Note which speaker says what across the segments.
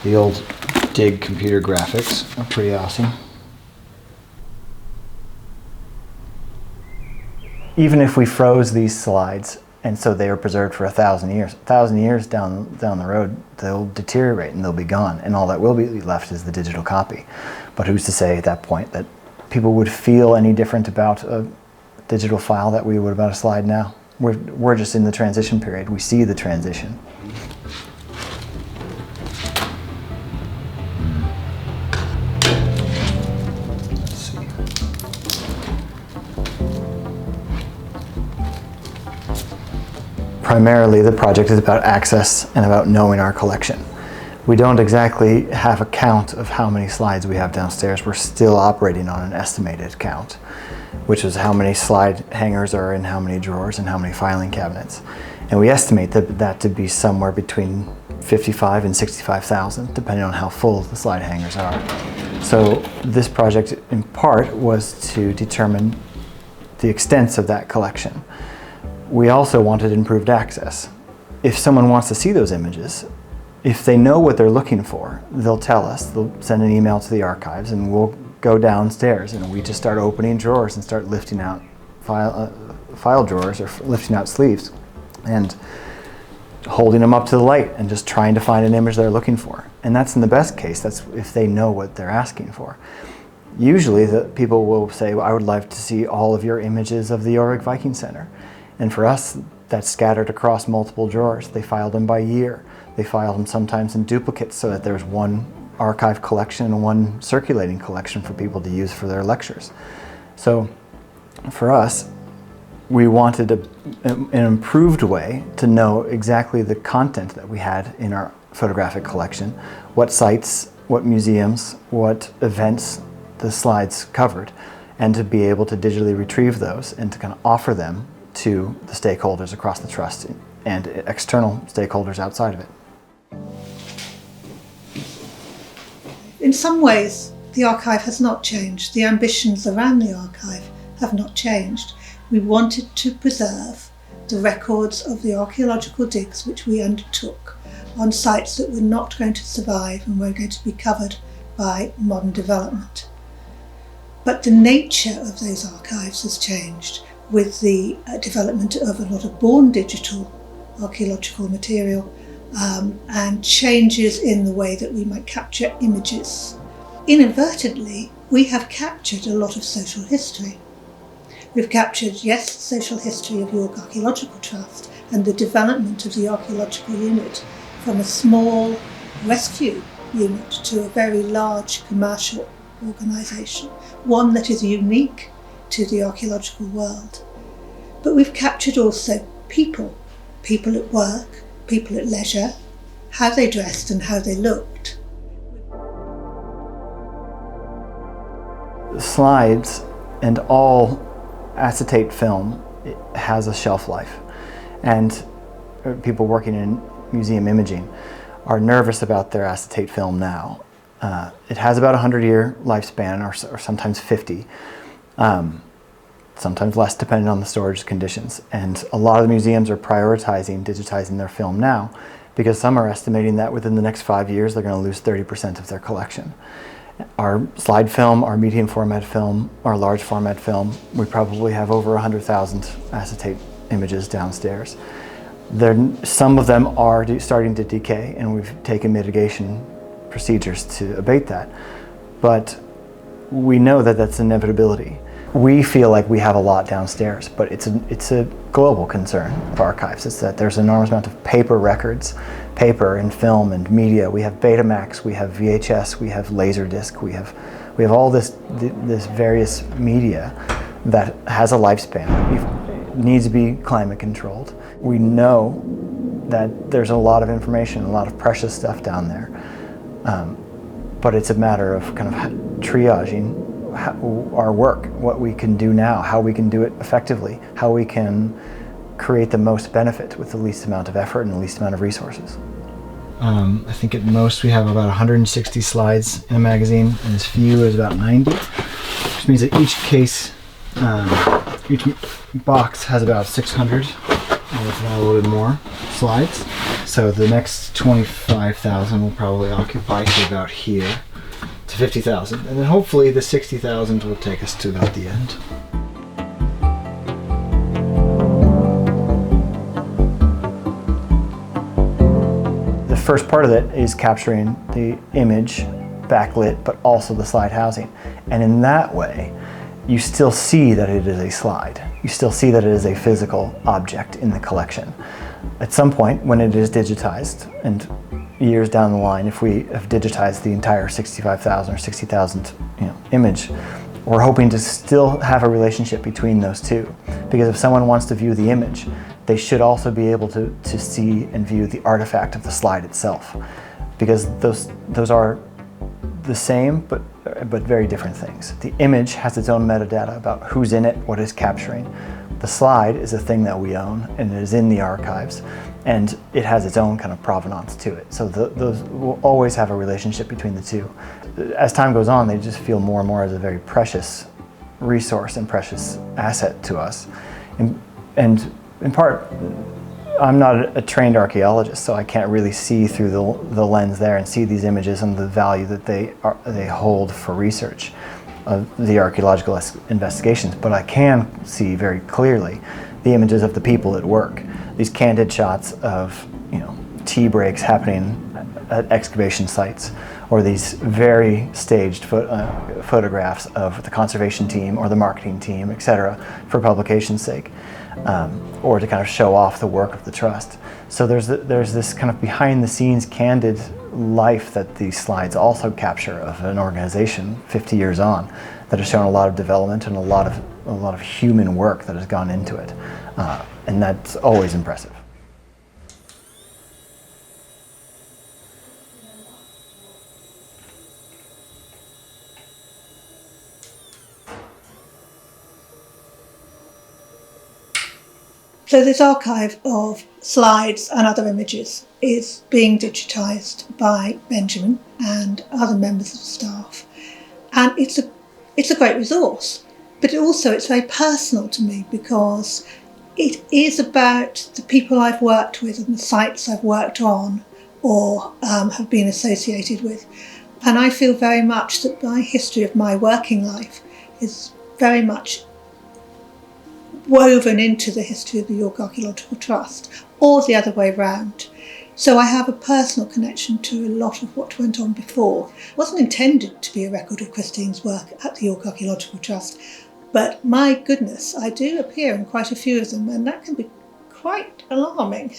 Speaker 1: The old dig computer graphics are pretty awesome. Even if we froze these slides, and so they were preserved for 1,000 years, 1,000 years down the road, they'll deteriorate and they'll be gone, and all that will be left is the digital copy. But who's to say at that point that people would feel any different about a digital file that we would about a slide now? We're just in the transition period. We see the transition. Primarily, the project is about access and about knowing our collection. We don't exactly have a count of how many slides we have downstairs. We're still operating on an estimated count, which is how many slide hangers are in how many drawers and how many filing cabinets. And we estimate that to be somewhere between 55 and 65,000, depending on how full the slide hangers are. So this project, in part, was to determine the extent of that collection. We also wanted improved access. If someone wants to see those images, if they know what they're looking for, they'll tell us. They'll send an email to the archives, and we'll go downstairs and we just start opening drawers and start lifting out file drawers or lifting out sleeves and holding them up to the light and just trying to find an image they're looking for. And that's in the best case. That's if they know what they're asking for. Usually the people will say, well, I would like to see all of your images of the York Viking Center. And for us, that's scattered across multiple drawers. They filed them by year. They filed them sometimes in duplicates so that there's one archive collection and one circulating collection for people to use for their lectures. So for us, we wanted an improved way to know exactly the content that we had in our photographic collection, what sites, what museums, what events the slides covered, and to be able to digitally retrieve those and to kind of offer them to the stakeholders across the trust and external stakeholders outside of it.
Speaker 2: In some ways, the archive has not changed. The ambitions around the archive have not changed. We wanted to preserve the records of the archaeological digs which we undertook on sites that were not going to survive and were going to be covered by modern development. But the nature of those archives has changed with the development of a lot of born digital archaeological material and changes in the way that we might capture images. Inadvertently, we have captured a lot of social history. We've captured, yes, social history of York Archaeological Trust and the development of the archaeological unit from a small rescue unit to a very large commercial organisation, one that is unique to the archaeological world. But we've captured also people at work, people at leisure, how they dressed and how they looked.
Speaker 1: Slides and all acetate film has a shelf life, and people working in museum imaging are nervous about their acetate film now. It has about a 100-year lifespan, or sometimes 50, sometimes less depending on the storage conditions. And a lot of the museums are prioritizing digitizing their film now because some are estimating that within the next 5 years they're going to lose 30% of their collection. Our slide film, our medium format film, our large format film, we probably have over 100,000 acetate images downstairs. Some of them are starting to decay, and we've taken mitigation procedures to abate that. But we know that that's an inevitability. We feel like we have a lot downstairs, but it's a global concern of archives. It's that there's an enormous amount of paper records, paper and film and media. We have Betamax, we have VHS, we have Laserdisc, we have all this various media that has a lifespan. It needs to be climate controlled. We know that there's a lot of information, a lot of precious stuff down there, but it's a matter of kind of triaging our work, what we can do now, how we can do it effectively, how we can create the most benefit with the least amount of effort and the least amount of resources. I think at most we have about 160 slides in a magazine, and as few as about 90, which means that each case, each box has about 600 and we've now loaded more slides. So the next 25,000 will probably occupy to about here, to 50,000. And then hopefully the 60,000 will take us to about the end. The first part of it is capturing the image, backlit, but also the slide housing. And in that way, you still see that it is a slide. You still see that it is a physical object in the collection. At some point, when it is digitized, and years down the line, if we have digitized the entire 65,000 or 60,000 image, we're hoping to still have a relationship between those two. Because if someone wants to view the image, they should also be able to see and view the artifact of the slide itself. Because those are the same, but very different things. The image has its own metadata about who's in it, what it's capturing. The slide is a thing that we own, and it is in the archives, and it has its own kind of provenance to it. So those will always have a relationship between the two. As time goes on, they just feel more and more as a very precious resource and precious asset to us. And in part, I'm not a trained archaeologist, so I can't really see through the lens there and see these images and the value that they hold for research of the archaeological investigations, but I can see very clearly the images of the people at work. These candid shots of tea breaks happening at excavation sites, or these very staged photographs of the conservation team or the marketing team, etc., for publication's sake. Or to kind of show off the work of the trust. So there's this kind of behind the scenes candid life that these slides also capture of an organization 50 years on that has shown a lot of development and a lot of human work that has gone into it. And that's always impressive.
Speaker 2: So this archive of slides and other images is being digitised by Benjamin and other members of the staff. And it's a great resource, but it's very personal to me because it is about the people I've worked with and the sites I've worked on or have been associated with. And I feel very much that my history of my working life is very much woven into the history of the York Archaeological Trust, or the other way round. So I have a personal connection to a lot of what went on before. It wasn't intended to be a record of Christine's work at the York Archaeological Trust, but my goodness, I do appear in quite a few of them, and that can be quite alarming.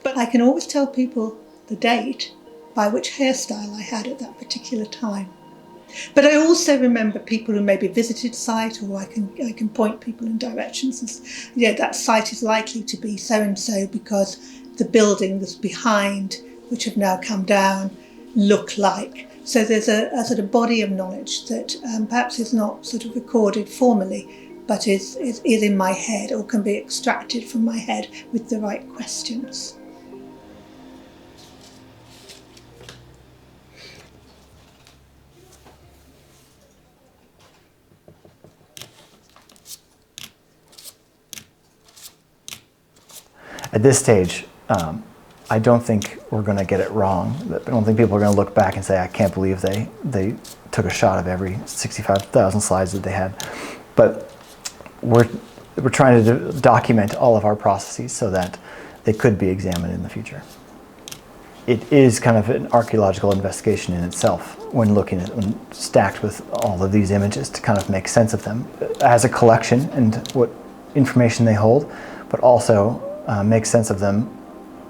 Speaker 2: But I can always tell people the date by which hairstyle I had at that particular time. But I also remember people who maybe visited site, or I can point people in directions as, that site is likely to be so-and-so because the buildings behind, which have now come down, look like. So there's a sort of body of knowledge that perhaps is not sort of recorded formally, but is in my head or can be extracted from my head with the right questions.
Speaker 1: At this stage, I don't think we're going to get it wrong. I don't think people are going to look back and say, I can't believe they took a shot of every 65,000 slides that they had. But we're trying to document all of our processes so that they could be examined in the future. It is kind of an archaeological investigation in itself when stacked with all of these images to kind of make sense of them as a collection and what information they hold, but also make sense of them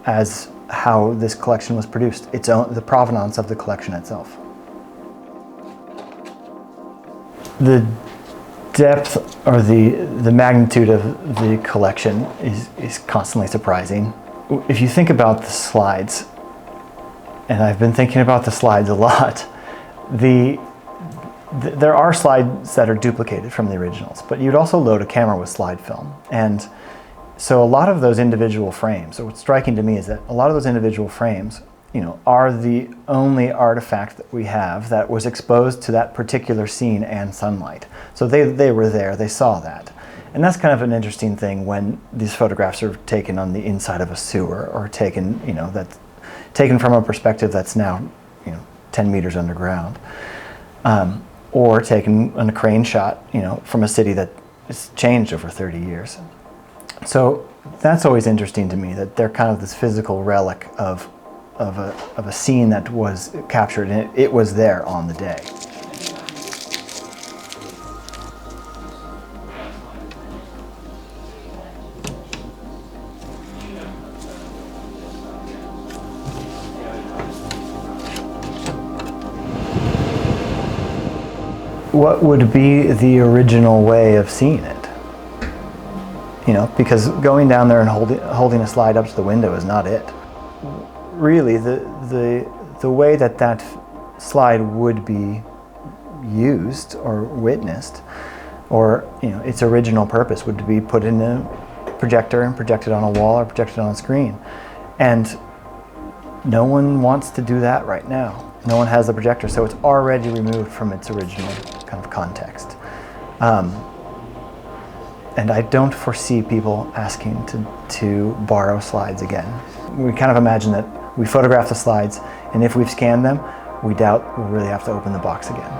Speaker 1: as how this collection was produced, the provenance of the collection itself. The depth or the magnitude of the collection is constantly surprising. If you think about the slides, and I've been thinking about the slides a lot, there are slides that are duplicated from the originals, but you'd also load a camera with slide film. And so a lot of those individual frames, so what's striking to me is that a lot of those individual frames, are the only artifact that we have that was exposed to that particular scene and sunlight. So they were there, they saw that. And that's kind of an interesting thing when these photographs are taken on the inside of a sewer, or taken, that's taken from a perspective that's now, 10 meters underground, or taken on a crane shot, from a city that has changed over 30 years. So that's always interesting to me, that they're kind of this physical relic of a scene that was captured, and it was there on the day. What would be the original way of seeing it? Because going down there and holding a slide up to the window is not it. Really, the way that slide would be used or witnessed, or its original purpose, would be put in a projector and projected on a wall or projected on a screen. And no one wants to do that right now. No one has the projector, so it's already removed from its original kind of context. And I don't foresee people asking to borrow slides again. We kind of imagine that we photograph the slides, and if we've scanned them, we doubt we'll really have to open the box again.